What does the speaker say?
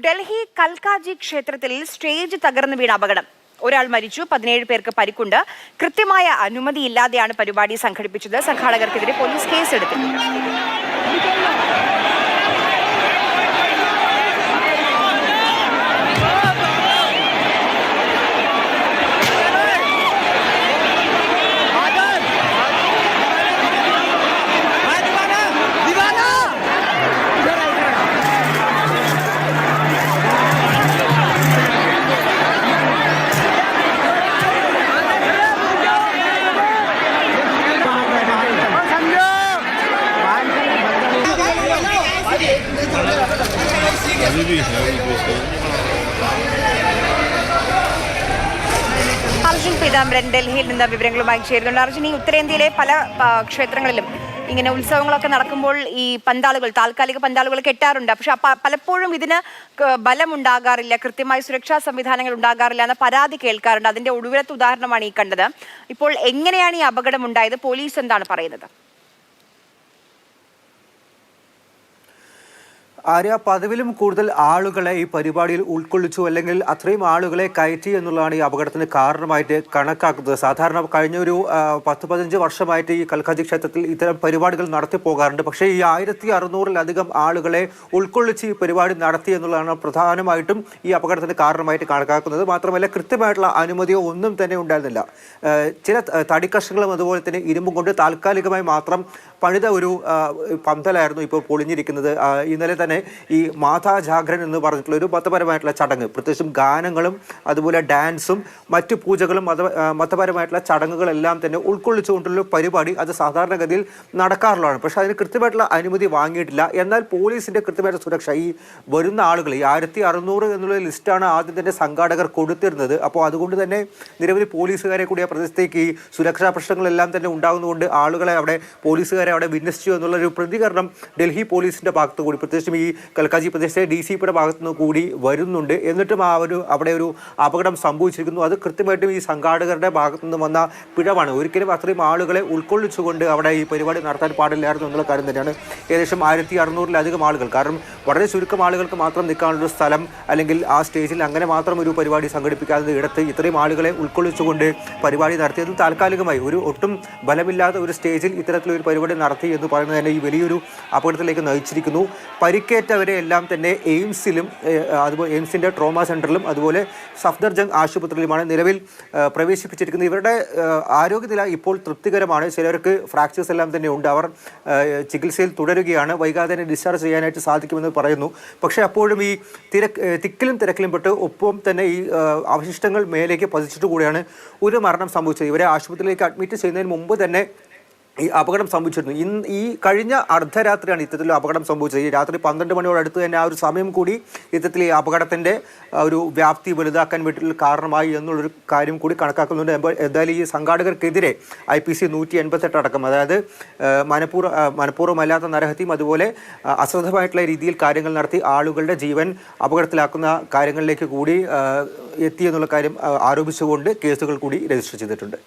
ഡൽഹി കൽക്കാജി ക്ഷേത്രത്തിൽ സ്റ്റേജ് തകർന്നു വീണ അപകടം. ഒരാൾ മരിച്ചു, 17 പേർക്ക് പരിക്കുണ്ട്. കൃത്യമായ അനുമതിയില്ലാതെയാണ് പരിപാടി സംഘടിപ്പിച്ചത്. സംഘാടകർക്കെതിരെ പോലീസ് കേസെടുത്തിട്ടുണ്ട്. അർജുൻ പീതാംബരൻ ഡൽഹിയിൽ നിന്ന് വിവരങ്ങളുമായി ചേരുന്നുണ്ട്. അർജുൻ, ഈ ഉത്തരേന്ത്യയിലെ പല ക്ഷേത്രങ്ങളിലും ഇങ്ങനെ ഉത്സവങ്ങളൊക്കെ നടക്കുമ്പോൾ ഈ പന്താളുകൾ, താൽക്കാലിക പന്താളുകൾ കെട്ടാറുണ്ട്. പക്ഷെ പലപ്പോഴും ഇതിന് ബലമുണ്ടാകാറില്ല, കൃത്യമായ സുരക്ഷാ സംവിധാനങ്ങൾ ഉണ്ടാകാറില്ല എന്ന പരാതി കേൾക്കാറുണ്ട്. അതിന്റെ ഒടുവിലത്തെ ഉദാഹരണമാണ് ഈ കണ്ടത്. ഇപ്പോൾ എങ്ങനെയാണ് ഈ അപകടം ഉണ്ടായത്? പോലീസ് എന്താണ് പറയുന്നത്? ആര്യ, പതിവിലും കൂടുതൽ ആളുകളെ ഈ പരിപാടിയിൽ ഉൾക്കൊള്ളിച്ചു, അല്ലെങ്കിൽ അത്രയും ആളുകളെ കയറ്റി എന്നുള്ളതാണ് ഈ അപകടത്തിന് കാരണമായിട്ട് കണക്കാക്കുന്നത്. സാധാരണ കഴിഞ്ഞ ഒരു 10-15 വർഷമായിട്ട് ഈ കൽക്കാജി ക്ഷേത്രത്തിൽ ഇത്തരം പരിപാടികൾ നടത്തി പോകാറുണ്ട്. പക്ഷേ ഈ 1600-ലധികം ആളുകളെ ഉൾക്കൊള്ളിച്ച് ഈ പരിപാടി നടത്തി എന്നുള്ളതാണ് പ്രധാനമായിട്ടും ഈ അപകടത്തിന് കാരണമായിട്ട് കണക്കാക്കുന്നത്. മാത്രമല്ല, കൃത്യമായിട്ടുള്ള അനുമതിയോ ഒന്നും തന്നെ ഉണ്ടായിരുന്നില്ല. ചില തടിക്കഷ്ണങ്ങളും അതുപോലെ തന്നെ ഇരുമ്പും കൊണ്ട് താൽക്കാലികമായി മാത്രം പണിത ഒരു പന്തലായിരുന്നു ഇപ്പോൾ പൊളിഞ്ഞിരിക്കുന്നത്. ഇന്നലെ തന്നെ ഈ മാതാ ജാഗ്രൻ എന്ന് പറഞ്ഞിട്ടുള്ള ഒരു മതപരമായിട്ടുള്ള ചടങ്ങ്, പ്രത്യേകിച്ചും ഗാനങ്ങളും അതുപോലെ ഡാൻസും മറ്റു പൂജകളും മതപരമായിട്ടുള്ള ചടങ്ങുകളെല്ലാം തന്നെ ഉൾക്കൊള്ളിച്ചുകൊണ്ടുള്ള പരിപാടി അത് സാധാരണഗതിയിൽ നടക്കാറുള്ളതാണ്. പക്ഷേ അതിന് കൃത്യമായിട്ടുള്ള അനുമതി വാങ്ങിയിട്ടില്ല. എന്നാൽ പോലീസിൻ്റെ കൃത്യമായിട്ടുള്ള സുരക്ഷ, ഈ വരുന്ന ആളുകൾ ഈ 1600 എന്നുള്ള ലിസ്റ്റാണ് ആദ്യം തന്നെ സംഘാടകർ കൊടുത്തിരുന്നത്. അപ്പോൾ അതുകൊണ്ട് തന്നെ നിരവധി പോലീസുകാരെ കൂടി ആ പ്രദേശത്തേക്ക് ഈ സുരക്ഷാ പ്രശ്നങ്ങളെല്ലാം തന്നെ ഉണ്ടാകുന്നതുകൊണ്ട് ആളുകളെ പോലീസുകാരെ അവിടെ വിന്യസിച്ചു എന്നുള്ളൊരു പ്രതികരണം ഡൽഹി പോലീസിൻ്റെ ഭാഗത്തു കൂടി, പ്രത്യേകിച്ചും ഈ കൽക്കാജി പ്രദേശത്തെ DCPയുടെ ഭാഗത്തുനിന്ന് കൂടി വരുന്നുണ്ട്. എന്നിട്ടും അവിടെ ഒരു അപകടം സംഭവിച്ചിരിക്കുന്നു. അത് കൃത്യമായിട്ടും ഈ സംഘാടകരുടെ ഭാഗത്തു നിന്ന് വന്ന പിഴവാണ്. ഒരിക്കലും അത്രയും ആളുകളെ ഉൾക്കൊള്ളിച്ചുകൊണ്ട് അവിടെ ഈ പരിപാടി നടത്താൻ പാടില്ലായിരുന്നു എന്നുള്ള കാര്യം തന്നെയാണ്. ഏകദേശം 1600-ലധികം ആളുകൾ, കാരണം വളരെ ചുരുക്കം ആളുകൾക്ക് മാത്രം നിൽക്കാനുള്ളൊരു സ്ഥലം അല്ലെങ്കിൽ ആ സ്റ്റേജിൽ അങ്ങനെ മാത്രം ഒരു പരിപാടി സംഘടിപ്പിക്കാവുന്ന ഇടത്ത് ഇത്രയും ആളുകളെ ഉൾക്കൊള്ളിച്ചുകൊണ്ട് പരിപാടി നടത്തിയതും താൽക്കാലികമായി ഒരു ഒട്ടും ബലമില്ലാത്ത ഒരു സ്റ്റേജിൽ ഇത്തരത്തിലൊരു പരിപാടി നടത്തി എന്ന് പറയുന്നത് തന്നെ ഈ വലിയൊരു അപകടത്തിലേക്ക് നയിച്ചിരിക്കുന്നു. പരിക്കേറ്റവരെ എല്ലാം തന്നെ അതുപോലെ എയിംസിൻ്റെ ട്രോമ സെൻ്ററിലും അതുപോലെ സഫ്ദർജംഗ് ആശുപത്രിയിലുമാണ് നിലവിൽ പ്രവേശിപ്പിച്ചിരിക്കുന്നത്. ഇവരുടെ ആരോഗ്യനില ഇപ്പോൾ തൃപ്തികരമാണ്. ചിലർക്ക് ഫ്രാക്ചേഴ്സ് എല്ലാം തന്നെ ഉണ്ട്. അവർ ചികിത്സയിൽ തുടരുകയാണ്. വൈകാതെ തന്നെ ഡിസ്ചാർജ് ചെയ്യാനായിട്ട് സാധിക്കുമെന്ന് പറയുന്നു. പക്ഷേ അപ്പോഴും ഈ തിക്കിലും തിരക്കിലും പെട്ട് ഒപ്പം തന്നെ ഈ അവശിഷ്ടങ്ങൾ മേലേക്ക് പതിച്ചിട്ട് കൂടിയാണ് ഒരു മരണം സംഭവിച്ചത്. ഇവരെ ആശുപത്രിയിലേക്ക് അഡ്മിറ്റ് ചെയ്യുന്നതിന് മുമ്പ് തന്നെ ഈ അപകടം സംഭവിച്ചിരുന്നു. ഈ കഴിഞ്ഞ അർദ്ധരാത്രിയാണ് ഇത്തരത്തിൽ അപകടം സംഭവിച്ചത്. ഈ രാത്രി 12 മണിയോടടുത്ത് തന്നെ ആ ഒരു സമയം കൂടി ഇത്തരത്തിൽ ഈ അപകടത്തിൻ്റെ ഒരു വ്യാപ്തി വലുതാക്കാൻ വേണ്ടിയിട്ടുള്ള കാരണമായി എന്നുള്ളൊരു കാര്യം കൂടി കണക്കാക്കുന്നുണ്ട്. എന്തായാലും ഈ സംഘാടകർക്കെതിരെ IPC 188 അടക്കം, അതായത് മനഃപൂർവ്വമല്ലാത്ത നരഹത്യയും അതുപോലെ അശ്രദ്ധമായിട്ടുള്ള രീതിയിൽ കാര്യങ്ങൾ നടത്തി ആളുകളുടെ ജീവൻ അപകടത്തിലാക്കുന്ന കാര്യങ്ങളിലേക്ക് കൂടി എത്തിയെന്നുള്ള കാര്യം ആരോപിച്ചുകൊണ്ട് കേസുകൾ കൂടി രജിസ്റ്റർ ചെയ്തിട്ടുണ്ട്.